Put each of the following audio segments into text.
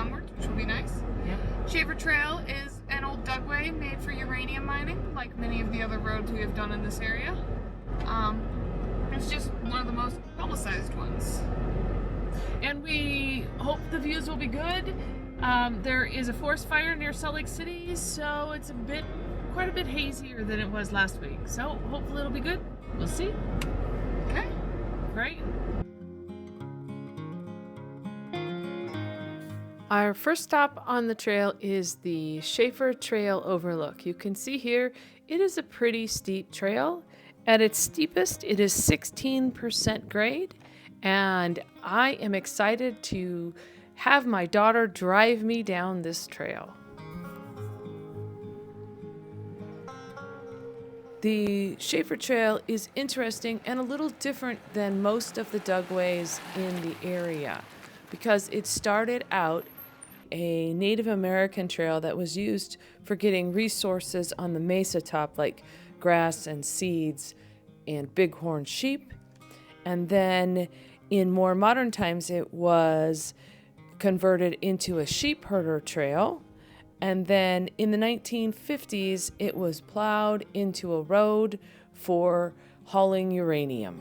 onward, which will be nice. Yep. Shafer Trail is an old dugway made for uranium mining, like many of the other roads we have done in this area. It's just one of the most publicized ones. And we hope the views will be good. There is a forest fire near Salt Lake City, so it's quite a bit hazier than it was last week. So hopefully it'll be good. We'll see. Okay. Great. Our first stop on the trail is the Shafer Trail overlook. You can see here, it is a pretty steep trail. At its steepest, it is 16% grade, and I am excited to have my daughter drive me down this trail. The Shafer Trail is interesting and a little different than most of the dugways in the area because it started out a Native American trail that was used for getting resources on the mesa top like grass and seeds and bighorn sheep. And then in more modern times, it was converted into a sheep herder trail. And then in the 1950s, it was plowed into a road for hauling uranium.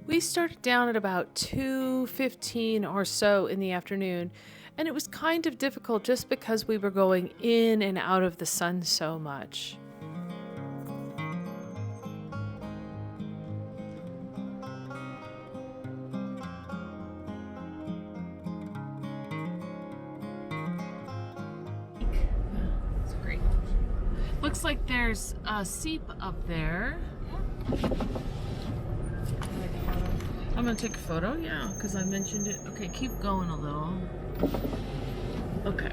We started down at about 2:15 or so in the afternoon, and it was kind of difficult just because we were going in and out of the sun so much. It's great. Looks like there's a seep up there. I'm gonna take a photo, yeah, because I mentioned it. Okay, keep going a little. Okay.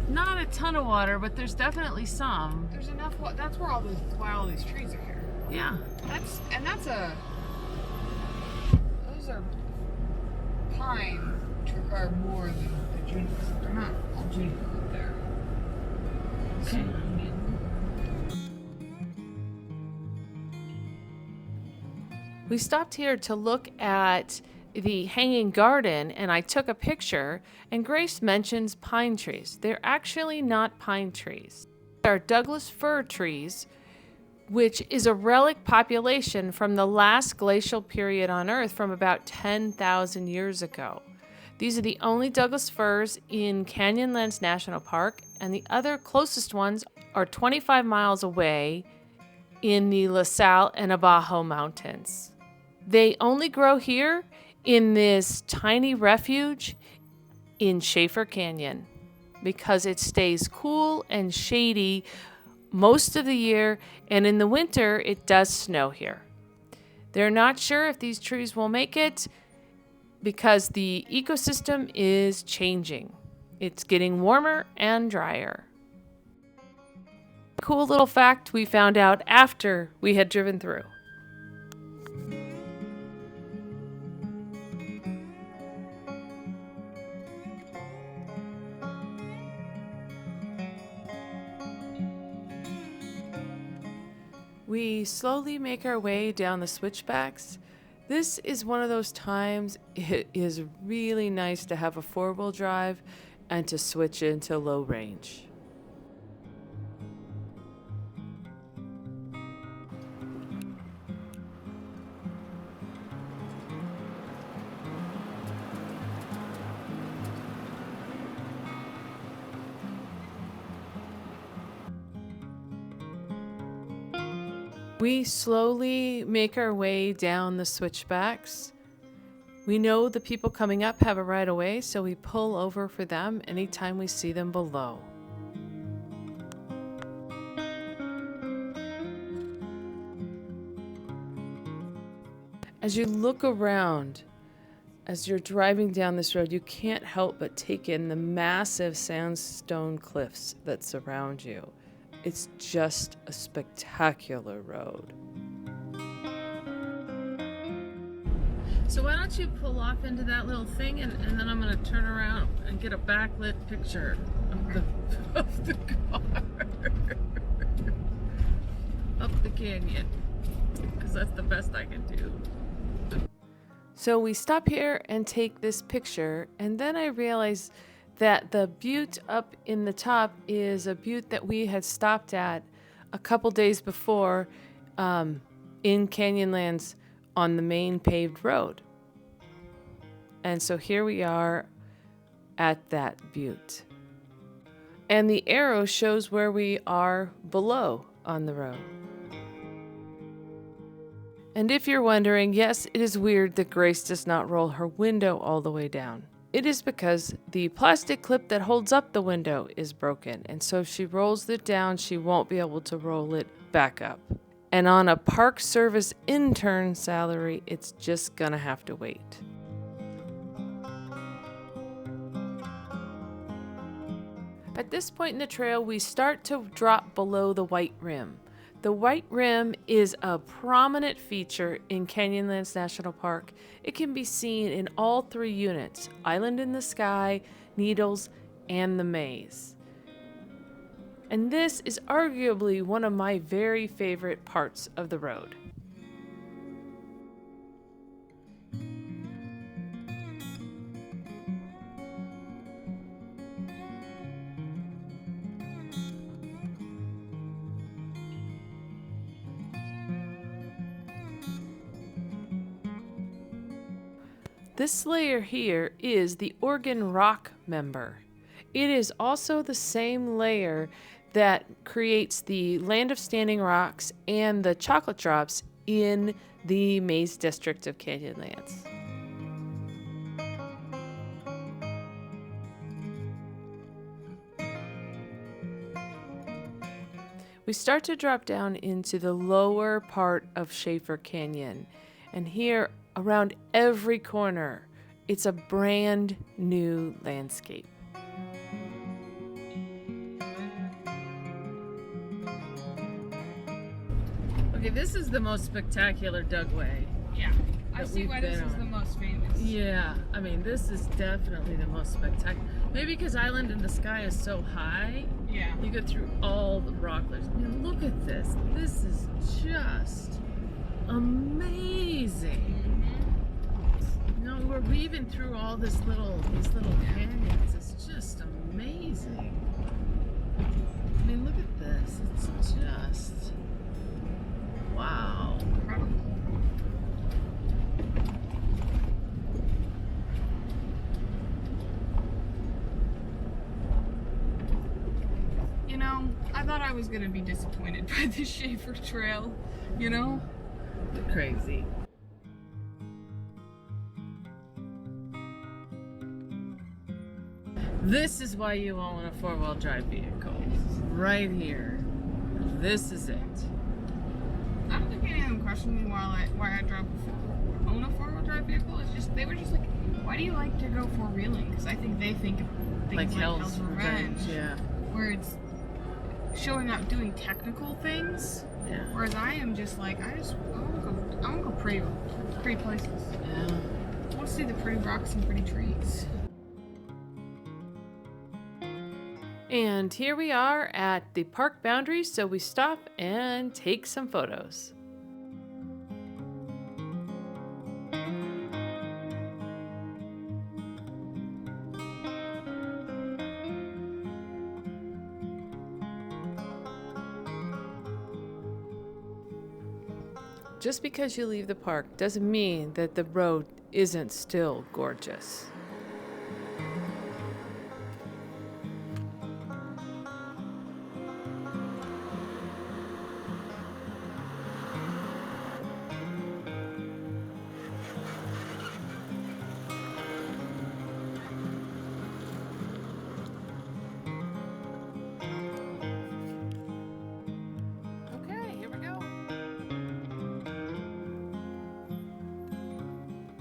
Not a ton of water, but there's definitely some. There's enough. That's why all these trees are here. Yeah. Those are pine, which require more than the junipers. They're not all juniper up there. Okay. We stopped here to look at the hanging garden, and I took a picture, and Grace mentions pine trees. They're actually not pine trees. They're Douglas fir trees, which is a relic population from the last glacial period on Earth from about 10,000 years ago. These are the only Douglas firs in Canyonlands National Park, and the other closest ones are 25 miles away in the La Salle and Abajo Mountains. They only grow here in this tiny refuge in Shafer Canyon because it stays cool and shady most of the year, and in the winter it does snow here. They're not sure if these trees will make it because the ecosystem is changing. It's getting warmer and drier. Cool little fact we found out after we had driven through. We slowly make our way down the switchbacks. This is one of those times it is really nice to have a four-wheel drive and to switch into low range. We slowly make our way down the switchbacks. We know the people coming up have a right of way, so we pull over for them anytime we see them below. As you look around, as you're driving down this road, you can't help but take in the massive sandstone cliffs that surround you. It's just a spectacular road. So why don't you pull off into that little thing, and then I'm gonna turn around and get a backlit picture of the car up the canyon, because that's the best I can do. So we stop here and take this picture, and then I realized that the butte up in the top is a butte that we had stopped at a couple days before in Canyonlands on the main paved road. And so here we are at that butte. And the arrow shows where we are below on the road. And if you're wondering, yes, it is weird that Grace does not roll her window all the way down. It is because the plastic clip that holds up the window is broken, and so if she rolls it down, she won't be able to roll it back up. And on a Park Service intern salary, it's just gonna have to wait. At this point in the trail, we start to drop below the white rim. The white rim is a prominent feature in Canyonlands National Park. It can be seen in all three units, Island in the Sky, Needles, and the Maze. And this is arguably one of my very favorite parts of the road. This layer here is the Organ Rock member. It is also the same layer that creates the Land of Standing Rocks and the Chocolate Drops in the Maze District of Canyonlands. We start to drop down into the lower part of Shafer Canyon, and here around every corner, it's a brand new landscape. Okay, this is the most spectacular Dugway. Yeah, I that see we've why this been is the on. most famous. Yeah, I mean, this is definitely the most spectacular. Maybe because Island in the Sky is so high, Yeah. you go through all the rock layers. I mean, look at this. This is just amazing. You know, we're weaving through all these little canyons. It's just amazing. I mean, look at this. It's just wow. Incredible. You know, I thought I was gonna be disappointed by the Shafer Trail, you know? Crazy. This is why you own a four-wheel drive vehicle. Right here. This is it. I don't think any of them questioned me why I own a four-wheel drive vehicle. It's just, they were just like, why do you like to go four-wheeling? Because I think they think of things like Hell's Revenge. Yeah. Where it's showing up doing technical things. Yeah. Whereas I am just like, I want to go pretty places. Yeah. I want to see the pretty rocks and pretty trees. And here we are at the park boundaries, so we stop and take some photos. Just because you leave the park doesn't mean that the road isn't still gorgeous.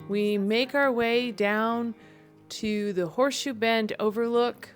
We make our way down to the Horseshoe Bend overlook.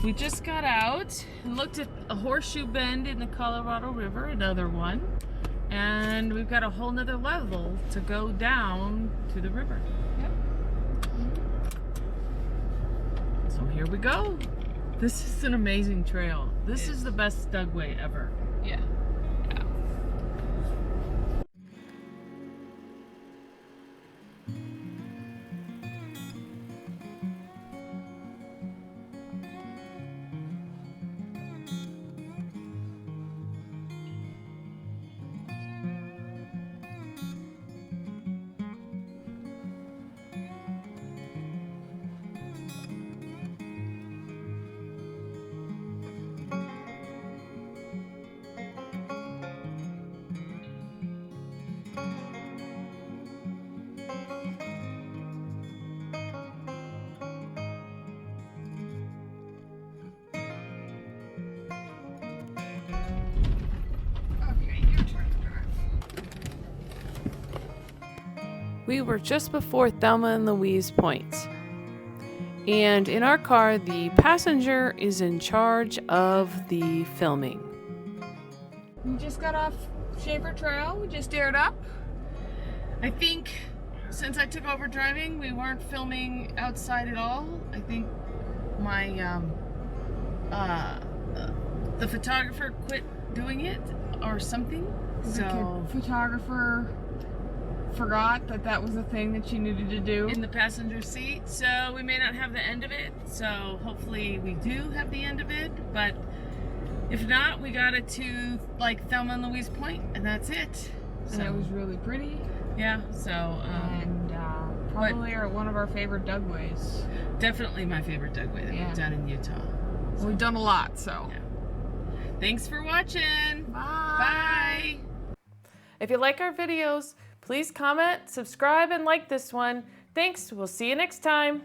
We just got out and looked at a Horseshoe Bend in the Colorado River, another one. And we've got a whole nother level to go down to the river. Yep. So here we go. This is an amazing trail. This is the best Dugway ever. Yeah. We were just before Thelma and Louise Point. And in our car, the passenger is in charge of the filming. We just got off Shafer Trail. We just aired up. I think since I took over driving, we weren't filming outside at all. I think my the photographer quit doing it or something. So The photographer forgot that that was a thing that she needed to do. in the passenger seat, so we may not have the end of it. So hopefully we do have the end of it, but if not, we got it to like Thelma and Louise Point, and that's it. And it was really pretty. Yeah, so And probably one of our favorite Dugways. definitely my favorite Dugway that Yeah. we've done in Utah. We've done a lot, so. Yeah. Thanks for watching. Bye. Bye. If you like our videos, please comment, subscribe, and like this one. Thanks. We'll see you next time.